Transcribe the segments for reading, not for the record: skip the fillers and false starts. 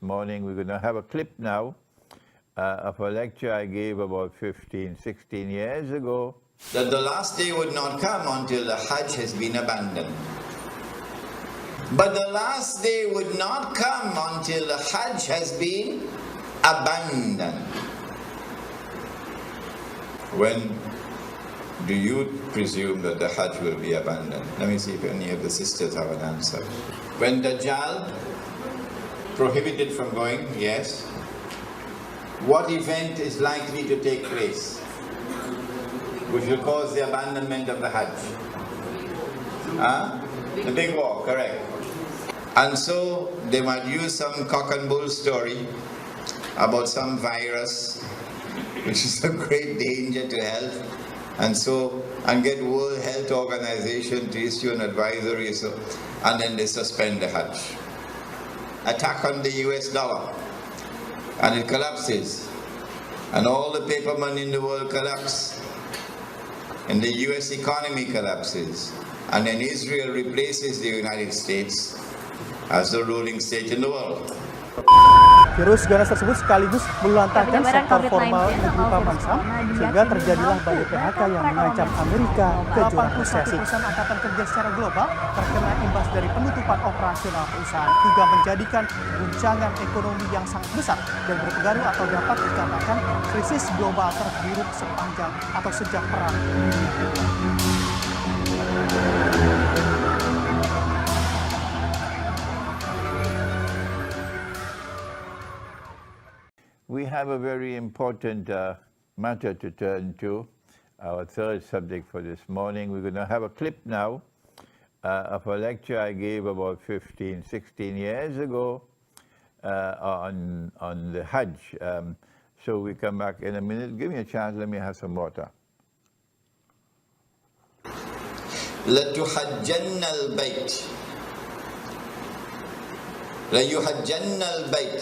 morning. We're going to have a clip now of a lecture I gave about 15, 16 years ago. That the last day would not come until the Hajj has been abandoned. But the last day would not come until the Hajj has been abandoned. When do you presume that the Hajj will be abandoned? Let me see if any of the sisters have an answer. When Dajjal prohibited from going, yes. What event is likely to take place which will cause the abandonment of the Hajj? The big war, correct. And so they might use some cock and bull story about some virus which is a great danger to health, and get World Health Organization to issue an advisory, and then they suspend the Hajj. Attack on the US dollar, and it collapses, and all the paper money in the world collapse, and the US economy collapses, and then Israel replaces the United States as the ruling state in the world. Virus ganas tersebut sekaligus melantahkan sektor formal negeri Paman-Sam, sehingga terjadilah banyak PHK yang mengancam Amerika ke jurang resesi. Perusahaan angkatan kerja secara global terkena imbas dari penutupan operasional perusahaan, juga menjadikan guncangan ekonomi yang sangat besar dan berpengaruh atau dapat dikatakan krisis global terburuk sepanjang atau sejak perang dunia kedua. We have a very important matter to turn to, our third subject for this morning. We're going to have a clip now of a lecture I gave about 15, 16 years ago on the Hajj. So we come back in a minute. Give me a chance, let me have some water. لَتُحَجَّنَّ الْبَيْتِ لَيُحَجَّنَّ الْبَيْتِ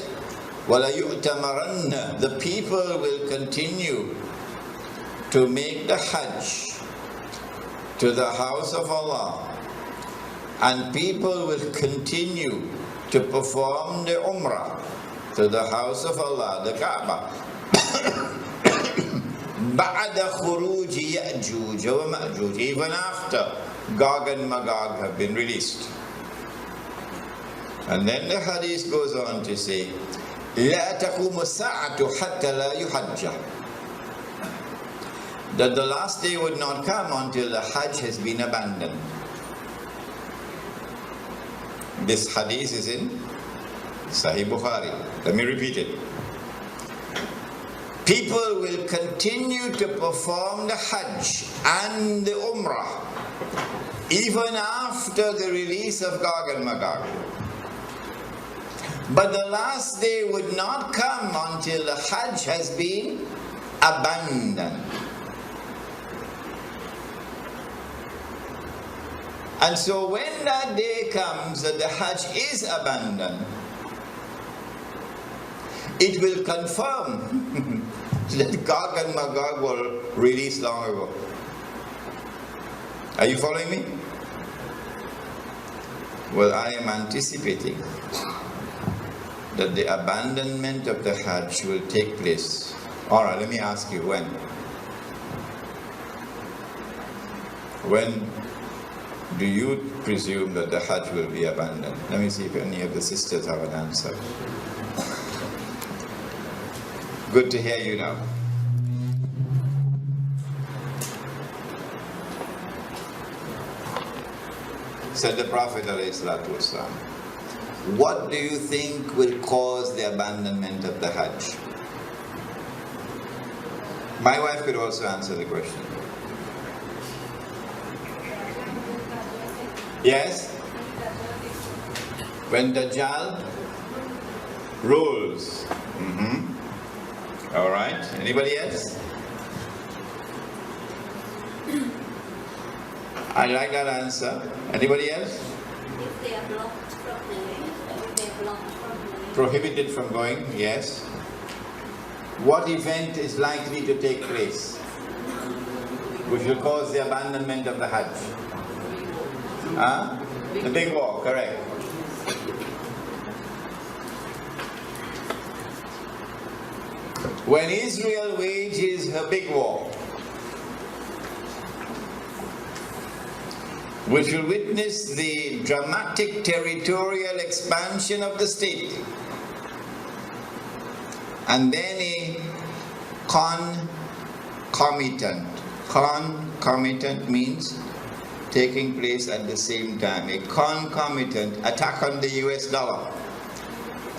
وَلَيُؤْتَمَرَنَّ. The people will continue to make the Hajj to the house of Allah, and people will continue to perform the Umrah to the house of Allah, the Kaaba. بَعْدَ خُرُوجِ يَأْجُوجَ وَمَأْجُوجَ. Even after Gog and Magog have been released. And then the hadith goes on to say, لا تقوم الساعة حتى لا يحج. That the last day would not come until the Hajj has been abandoned. This hadith is in Sahih Bukhari. Let me repeat it. People will continue to perform the Hajj and the Umrah even after the release of Gog and Magog. But the last day would not come until the Hajj has been abandoned. And so when that day comes that the Hajj is abandoned, it will confirm that Gog and Magog were released long ago. Are you following me? Well, I am anticipating that the abandonment of the Hajj will take place. All right, let me ask you, when? When do you presume that the Hajj will be abandoned? Let me see if any of the sisters have an answer. Good to hear you now. Said the Prophet ﷺ, what do you think will cause the abandonment of the Hajj? My wife could also answer the question. Yes? When Dajjal rules. All right. Anybody else? I like that answer. Anybody else? If they are blocked from going. Prohibited from going, yes. What event is likely to take place which will cause the abandonment of the Hajj? The big war, correct. when Israel wages her big war, which will witness the dramatic territorial expansion of the state, and then a concomitant. Concomitant means taking place at the same time. A concomitant attack on the US dollar,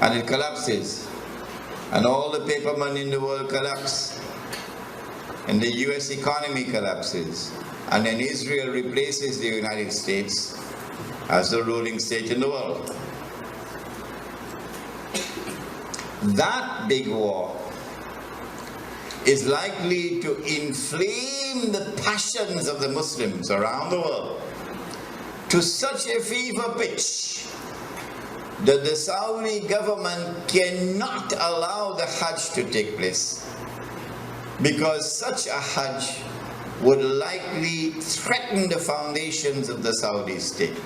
and it collapses, and all the paper money in the world collapse, and the US economy collapses, and then Israel replaces the United States as the ruling state in the world. That big war is likely to inflame the passions of the Muslims around the world to such a fever pitch that the Saudi government cannot allow the Hajj to take place, because such a Hajj would likely threaten the foundations of the Saudi state.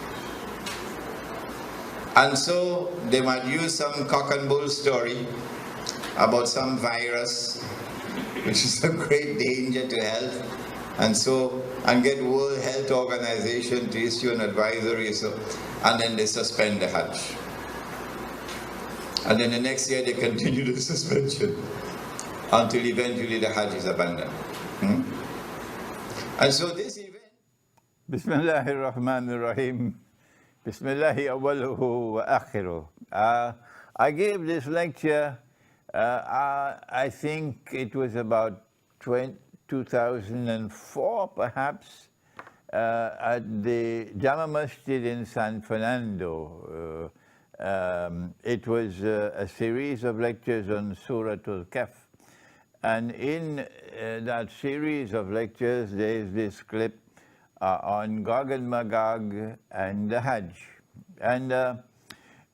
And so they might use some cock and bull story about some virus which is a great danger to health, and get World Health Organization to issue an advisory, and then they suspend the Hajj. And then the next year they continue the suspension until eventually the Hajj is abandoned. And so this event... Bismillahir Rahmanir Rahim. Bismillahi awwaluhu wa akhiruh. I gave this lecture, I think it was about 2004 perhaps, at the Jama Masjid in San Fernando. It was a series of lectures on Surah Al-Kahf. And in that series of lectures, there is this clip on Gog and Magog and the Hajj. And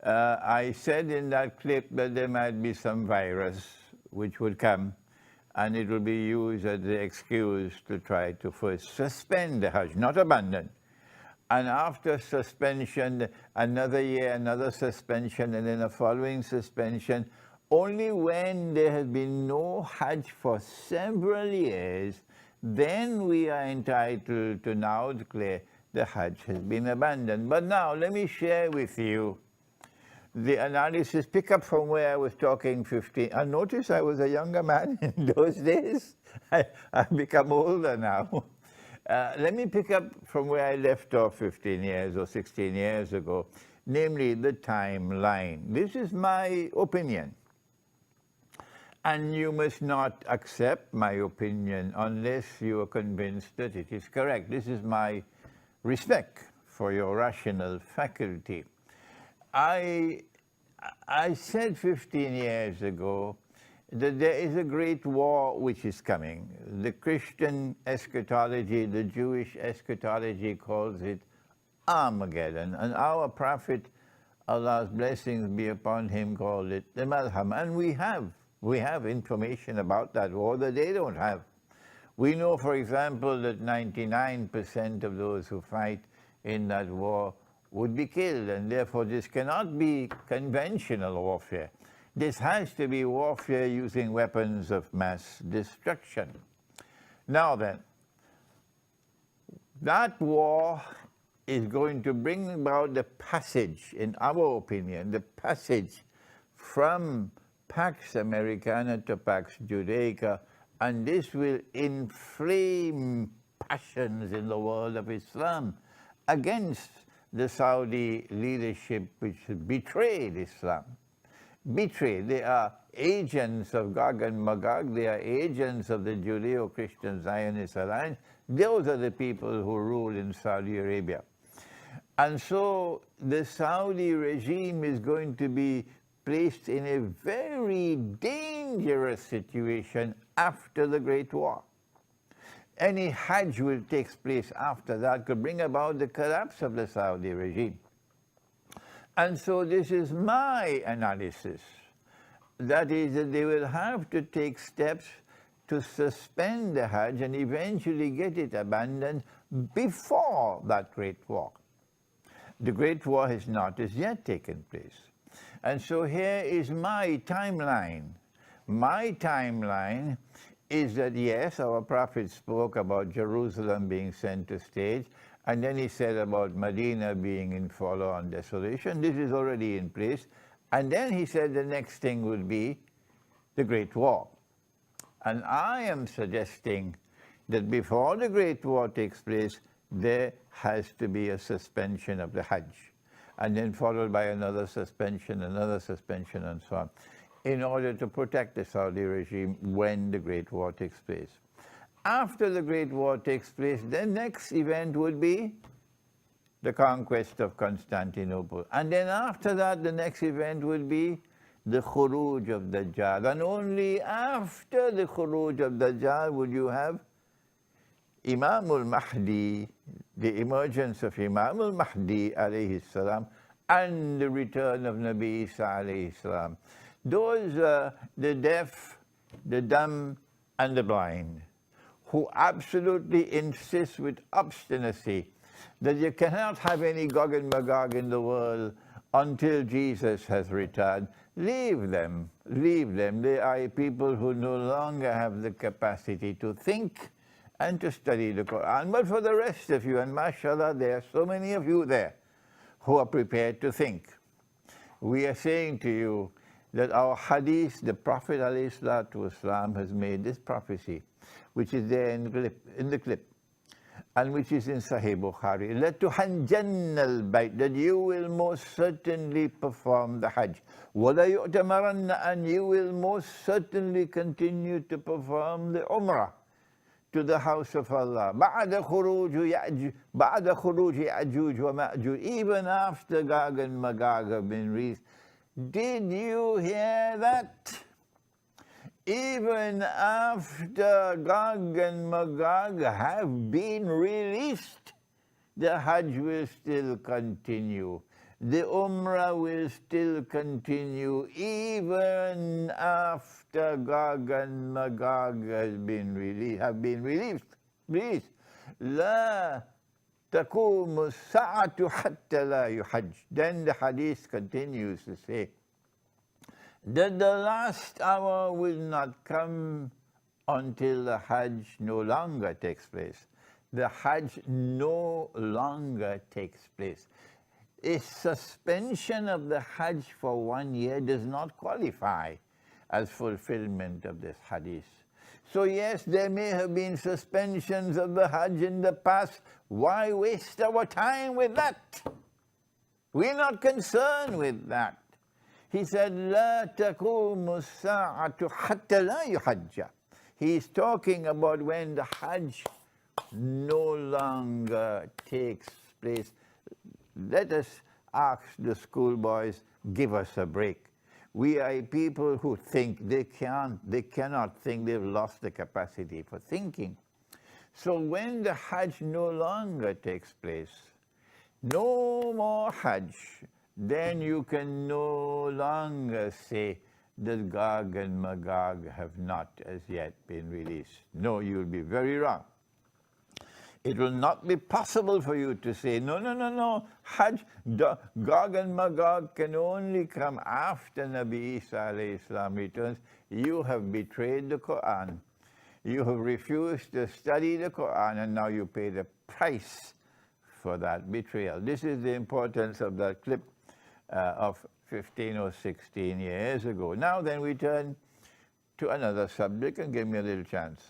I said in that clip that there might be some virus which would come, and it will be used as the excuse to try to first suspend the Hajj, not abandon. And after suspension, another year, another suspension, and then a following suspension. Only when there has been no Hajj for several years, then we are entitled to now declare the Hajj has been abandoned. But now let me share with you the analysis, pick up from where I was talking 15. And notice I was a younger man in those days. I've become older now. Let me pick up from where I left off 15 years or 16 years ago, namely the timeline. This is my opinion. And you must not accept my opinion unless you are convinced that it is correct. This is my respect for your rational faculty. I said 15 years ago that there is a great war which is coming. The Christian eschatology, the Jewish eschatology calls it Armageddon. And our prophet, Allah's blessings be upon him, called it the Malham. And we have information about that war that they don't have. We know, for example, that 99% of those who fight in that war would be killed, and therefore this cannot be conventional warfare. This has to be warfare using weapons of mass destruction. Now then, that war is going to bring about the passage, in our opinion, the passage from Pax Americana to Pax Judaica, and this will inflame passions in the world of Islam against the Saudi leadership, which betrayed Islam. Betrayed. They are agents of Gog and Magog. They are agents of the Judeo-Christian Zionist Alliance. Those are the people who rule in Saudi Arabia. And so the Saudi regime is going to be placed in a very dangerous situation after the Great War. Any Hajj will take place after that could bring about the collapse of the Saudi regime. And so this is my analysis. That is, that they will have to take steps to suspend the Hajj and eventually get it abandoned before that Great War. The Great War has not as yet taken place. And so here is my timeline. My timeline is that yes, our Prophet spoke about Jerusalem being center stage, and then he said about Medina being in forlorn desolation. This is already in place. And then he said the next thing would be the Great War. And I am suggesting that before the Great War takes place, there has to be a suspension of the Hajj, and then followed by another suspension, and so on, in order to protect the Saudi regime when the Great War takes place. After the Great War takes place, the next event would be the conquest of Constantinople. And then after that, the next event would be the Khuruj of Dajjal. And only after the Khuruj of Dajjal would you have Imam al-Mahdi, the emergence of Imam al-Mahdi alayhi salam, and the return of Nabi Isa alayhi salam. Those the deaf, the dumb, and the blind, who absolutely insist with obstinacy that you cannot have any Gog and Magog in the world until Jesus has returned. Leave them, leave them. They are people who no longer have the capacity to think and to study the Quran. But for the rest of you, and mashallah, there are so many of you there who are prepared to think. We are saying to you that our hadith, the Prophet ﷺ has made this prophecy, which is there in the clip, and which is in Sahih Bukhari, لَتُحَنْجَنَّ الْبَيْتِ, that you will most certainly perform the Hajj. وَلَا يُؤْتَمَرَنَّ, and you will most certainly continue to perform the Umrah to the house of Allah. بَعْدَ خُرُوجِ يَأْجُوجُ وَمَأْجُوجُ, even after Gog and Magog have been released. Did you hear that? Even after Gog and Magog have been released, the Hajj will still continue. The Umrah will still continue even after Gog and Magog have been released. لا تقوم الساعة حتى لا يحج. Then the hadith continues to say that the last hour will not come until the Hajj no longer takes place. The Hajj no longer takes place. A suspension of the Hajj for 1 year does not qualify as fulfillment of this hadith. So yes, there may have been suspensions of the Hajj in the past. Why waste our time with that? We're not concerned with that. He said, لا تقوم الساعة حتى لا يحج. He's talking about when the Hajj no longer takes place. Let us ask the schoolboys, give us a break. We are people who think. They cannot think. They've lost the capacity for thinking. So when the Hajj no longer takes place, no more Hajj, then you can no longer say that Gog and Magog have not as yet been released. No, you'll be very wrong. It will not be possible for you to say, no, Hajj, Gog and Magog can only come after Nabi Isa alayhi salam returns. You have betrayed the Quran. You have refused to study the Quran, and now you pay the price for that betrayal. This is the importance of that clip of 15 or 16 years ago. Now then we turn to another subject, and give me a little chance.